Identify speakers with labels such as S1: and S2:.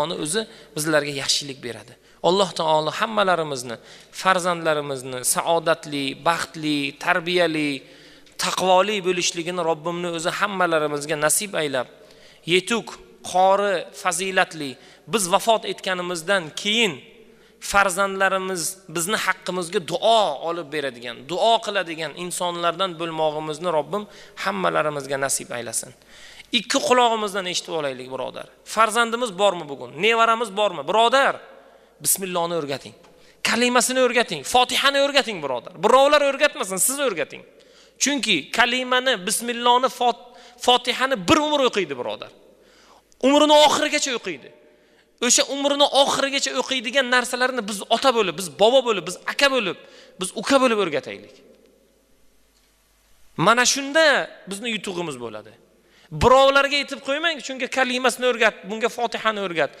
S1: Onu o'zi bizlarga yaxshilik beradi. Alloh taolo hammalarimizni, farzandlarimizni saodatli, baxtli, tarbiyali, taqvoli bo'lishligini Robbimni o'zi hammalarimizga nasib aylab, yetuk, qori, fazilatli biz vafot etganimizdan keyin farzandlarimiz bizni haqqimizga duo olib beradigan, duo qiladigan insonlardan bo'lmog'imizni Robbim hammalarimizga nasib aylasin. Ikki quloqimizdan eshitib olaylik, birodar. Farzandimiz bormi bugun? Nevaramiz bormi? Birodar, bismillohni o'rgating. Kalimasini o'rgating, Fatihani o'rgating, birodar. Birovlar o'rgatmasin, siz o'rgating. Chunki kalimani, bismillohni, Fatihani bir umr o'qiydi, birodar. Umrini oxirigacha o'qiydi. O'sha umrini oxirigacha o'qiydigan narsalarni biz ota bo'lib, biz bobo bo'lib, biz aka bo'lib, biz uka bo'lib o'rgataylik. Mana shunda bizning yutug'imiz bo'ladi. Birovlarga aytib qo'ymang, chunki kalimasini o'rgat, bunga Fatihani o'rgat.